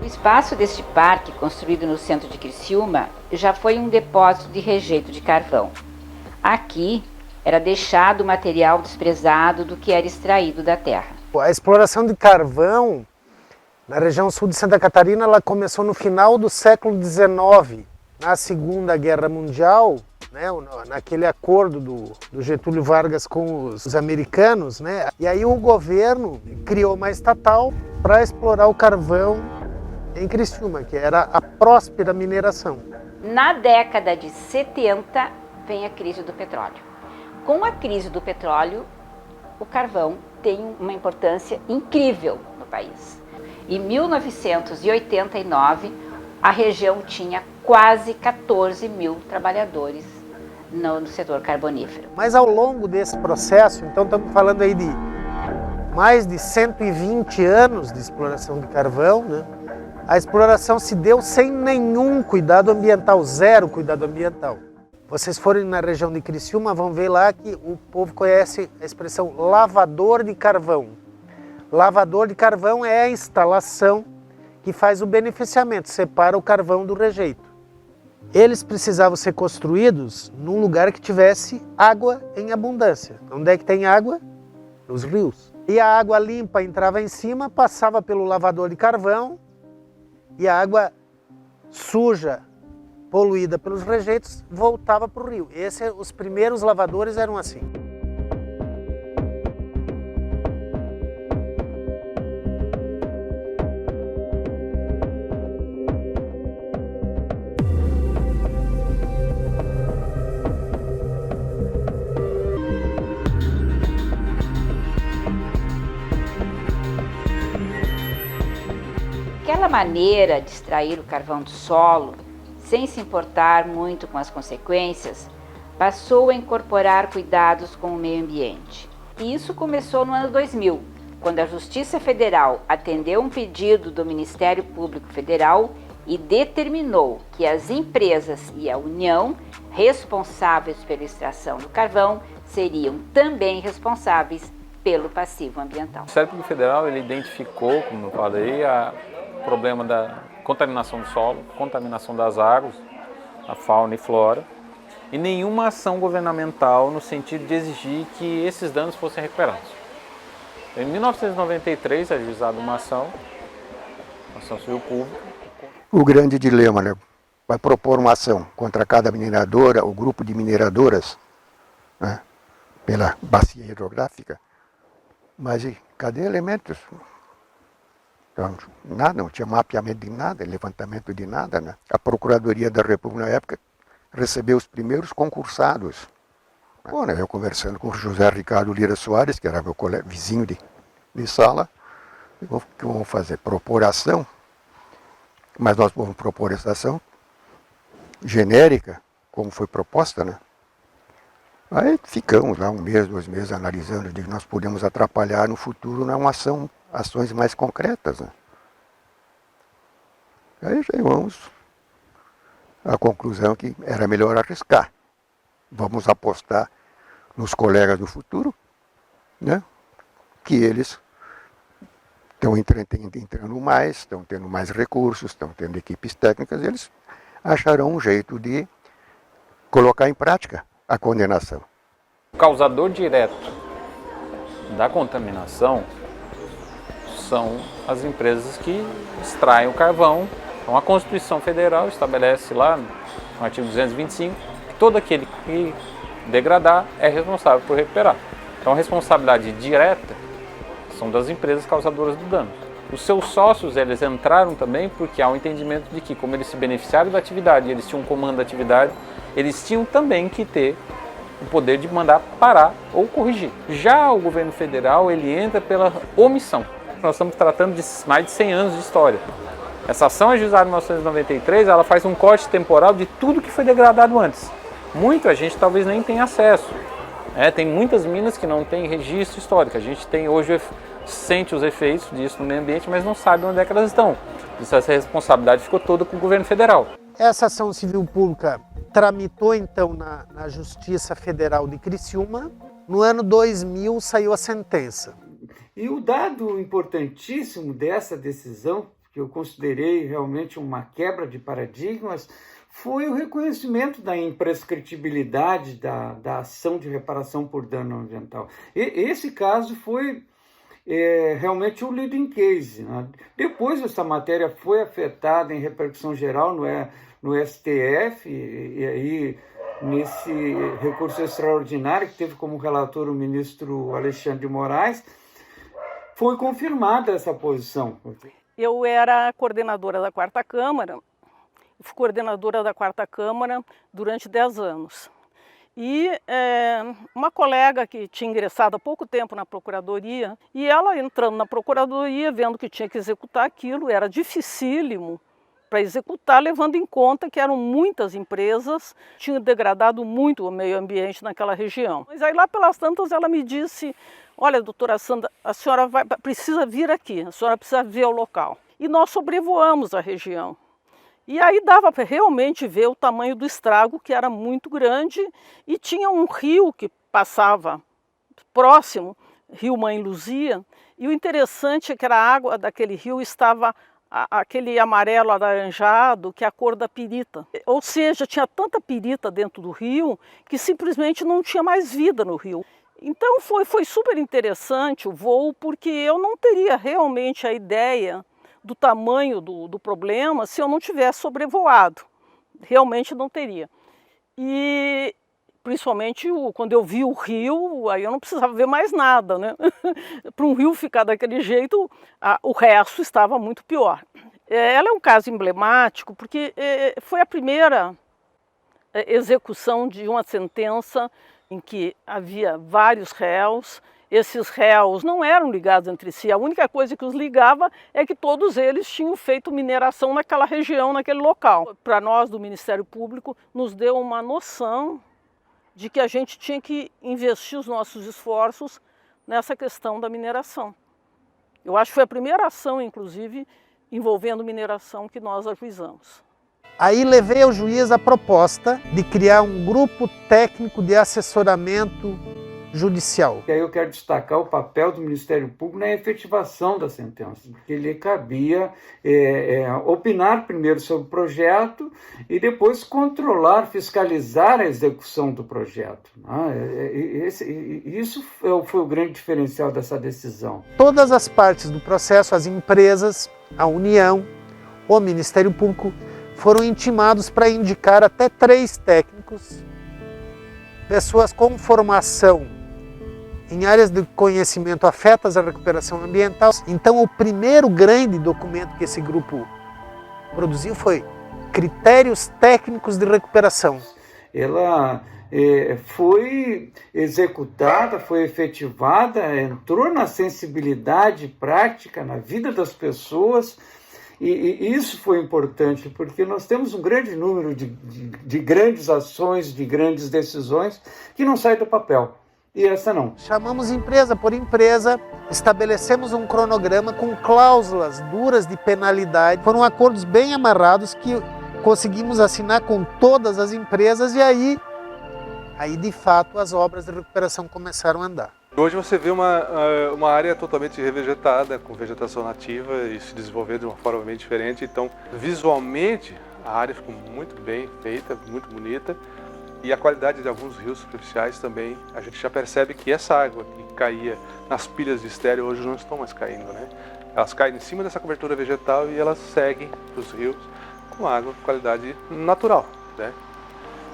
espaço deste parque, construído no centro de Criciúma, já foi um depósito de rejeito de carvão. Aqui era deixado o material desprezado do que era extraído da terra. A exploração de carvão na região sul de Santa Catarina ela começou no final do século XIX, na Segunda Guerra Mundial, né, naquele acordo do Getúlio Vargas com os americanos, né, e aí o governo criou uma estatal para explorar o carvão em Criciúma, que era a próspera mineração. Na década de 70 vem a crise do petróleo. Com a crise do petróleo, o carvão tem uma importância incrível no país. Em 1989, a região tinha quase 14 mil trabalhadores no setor carbonífero. Mas ao longo desse processo, então estamos falando aí de mais de 120 anos de exploração de carvão, né? A exploração se deu sem nenhum cuidado ambiental, zero cuidado ambiental. Vocês forem na região de Criciúma, vão ver lá que o povo conhece a expressão lavador de carvão. Lavador de carvão é a instalação que faz o beneficiamento, separa o carvão do rejeito. Eles precisavam ser construídos num lugar que tivesse água em abundância. Onde é que tem água? Nos rios. E a água limpa entrava em cima, passava pelo lavador de carvão, e a água suja, poluída pelos rejeitos, voltava para o rio. Os primeiros lavadores eram assim. Aquela maneira de extrair o carvão do solo, sem se importar muito com as consequências, passou a incorporar cuidados com o meio ambiente. E isso começou no ano 2000, quando a Justiça Federal atendeu um pedido do Ministério Público Federal e determinou que as empresas e a União responsáveis pela extração do carvão seriam também responsáveis pelo passivo ambiental. O Ministério Público Federal ele identificou, como eu falei, o problema da contaminação do solo, contaminação das águas, a fauna e flora, e nenhuma ação governamental no sentido de exigir que esses danos fossem recuperados. Em 1993 é ajuizada uma ação civil pública. O grande dilema, né? Vai propor uma ação contra cada mineradora, o grupo de mineradoras, né? Pela bacia hidrográfica, mas cadê elementos? Então, nada, não tinha mapeamento de nada, levantamento de nada, né? A Procuradoria da República na época recebeu os primeiros concursados. Bom, né, eu conversando com o José Ricardo Lira Soares, que era meu vizinho de sala, o que vamos fazer? Propor ação, mas nós vamos propor essa ação genérica, como foi proposta, né? Aí ficamos lá 1 mês, 2 meses analisando de que nós podemos atrapalhar no futuro numa ações mais concretas, né? Aí chegamos à conclusão que era melhor arriscar. Vamos apostar nos colegas do futuro, né? Que eles estão entrando mais, estão tendo mais recursos, estão tendo equipes técnicas, eles acharão um jeito de colocar em prática a condenação. O causador direto da contaminação são as empresas que extraem o carvão. Então a Constituição Federal estabelece lá no artigo 225 que todo aquele que degradar é responsável por recuperar. Então a responsabilidade direta são das empresas causadoras do dano. Os seus sócios, eles entraram também porque há um entendimento de que, como eles se beneficiaram da atividade, eles tinham um comando da atividade, eles tinham também que ter o poder de mandar parar ou corrigir. Já o governo federal, ele entra pela omissão. Nós estamos tratando de mais de 100 anos de história. Essa ação ajuizada em 1993, ela faz um corte temporal de tudo que foi degradado antes. Muito a gente talvez nem tenha acesso. Tem muitas minas que não têm registro histórico. A gente tem hoje, sente os efeitos disso no meio ambiente, mas não sabe onde é que elas estão. Essa responsabilidade ficou toda com o governo federal. Essa ação civil pública tramitou então na Justiça Federal de Criciúma. No ano 2000 saiu a sentença. E o dado importantíssimo dessa decisão, que eu considerei realmente uma quebra de paradigmas, foi o reconhecimento da imprescritibilidade da ação de reparação por dano ambiental. Esse caso foi realmente o leading case, né? Depois essa matéria foi afetada em repercussão geral no STF, e aí nesse recurso extraordinário que teve como relator o ministro Alexandre de Moraes, foi confirmada essa posição. Eu era coordenadora da 4ª Câmara, fui coordenadora da 4ª Câmara durante 10 anos. E uma colega que tinha ingressado há pouco tempo na Procuradoria, e ela entrando na Procuradoria, vendo que tinha que executar aquilo, era dificílimo para executar, levando em conta que eram muitas empresas, tinham degradado muito o meio ambiente naquela região. Mas aí lá pelas tantas ela me disse: olha, doutora Sandra, a senhora precisa vir aqui, a senhora precisa ver o local. E nós sobrevoamos a região. E aí dava para realmente ver o tamanho do estrago, que era muito grande, e tinha um rio que passava próximo, Rio Mãe Luzia, e o interessante é que a água daquele rio estava aquele amarelo alaranjado, que é a cor da pirita. Ou seja, tinha tanta pirita dentro do rio que simplesmente não tinha mais vida no rio. Então foi super interessante o voo, porque eu não teria realmente a ideia do tamanho do problema se eu não tivesse sobrevoado. Realmente não teria. E principalmente quando eu vi o rio, aí eu não precisava ver mais nada, né? Para um rio ficar daquele jeito, o resto estava muito pior. Ela é um caso emblemático porque foi a primeira execução de uma sentença em que havia vários réus. Esses réus não eram ligados entre si, a única coisa que os ligava é que todos eles tinham feito mineração naquela região, naquele local. Para nós do Ministério Público, nos deu uma noção de que a gente tinha que investir os nossos esforços nessa questão da mineração. Eu acho que foi a primeira ação, inclusive, envolvendo mineração que nós ajuizamos. Aí levei ao juiz a proposta de criar um grupo técnico de assessoramento judicial. E aí eu quero destacar o papel do Ministério Público na efetivação da sentença, porque ele cabia opinar primeiro sobre o projeto e depois controlar, fiscalizar a execução do projeto. Isso foi o grande diferencial dessa decisão. Todas as partes do processo, as empresas, a União, o Ministério Público, foram intimados para indicar até 3 técnicos, pessoas com formação em áreas de conhecimento afetas à recuperação ambiental. Então, o primeiro grande documento que esse grupo produziu foi Critérios Técnicos de Recuperação. Ela foi executada, foi efetivada, entrou na sensibilidade prática, na vida das pessoas, e isso foi importante, porque nós temos um grande número de grandes ações, de grandes decisões que não saem do papel. E essa não. Chamamos empresa por empresa, estabelecemos um cronograma com cláusulas duras de penalidade. Foram acordos bem amarrados que conseguimos assinar com todas as empresas e aí de fato as obras de recuperação começaram a andar. Hoje você vê uma área totalmente revegetada, com vegetação nativa e se desenvolvendo de uma forma bem diferente. Então, visualmente, a área ficou muito bem feita, muito bonita. E a qualidade de alguns rios superficiais também, a gente já percebe que essa água que caía nas pilhas de estéreo hoje não estão mais caindo, né? Elas caem em cima dessa cobertura vegetal e elas seguem para os rios com água de qualidade natural, né?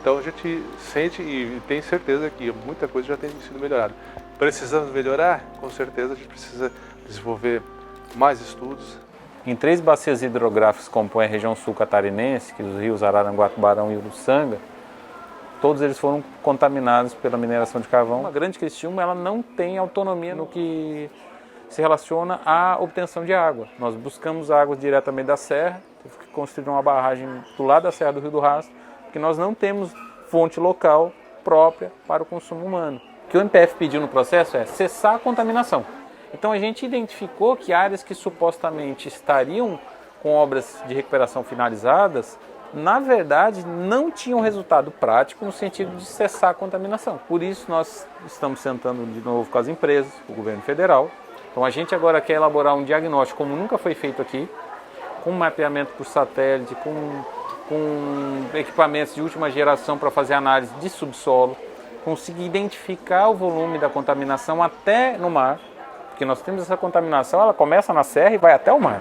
Então a gente sente e tem certeza que muita coisa já tem sido melhorada. Precisamos melhorar? Com certeza a gente precisa desenvolver mais estudos. Em 3 bacias hidrográficas que compõem a região sul catarinense, que os rios Araranguá, Tubarão e Uruçanga, todos eles foram contaminados pela mineração de carvão. A grande questão, ela não tem autonomia no que se relaciona à obtenção de água. Nós buscamos água diretamente da serra, teve que construir uma barragem do lado da serra do Rio do Rastro, porque nós não temos fonte local própria para o consumo humano. O que o MPF pediu no processo é cessar a contaminação. Então a gente identificou que áreas que supostamente estariam com obras de recuperação finalizadas, na verdade, não tinham resultado prático no sentido de cessar a contaminação. Por isso, nós estamos sentando de novo com as empresas, o governo federal. Então, a gente agora quer elaborar um diagnóstico, como nunca foi feito aqui, com mapeamento por satélite, com equipamentos de última geração para fazer análise de subsolo, conseguir identificar o volume da contaminação até no mar, porque nós temos essa contaminação, ela começa na serra e vai até o mar.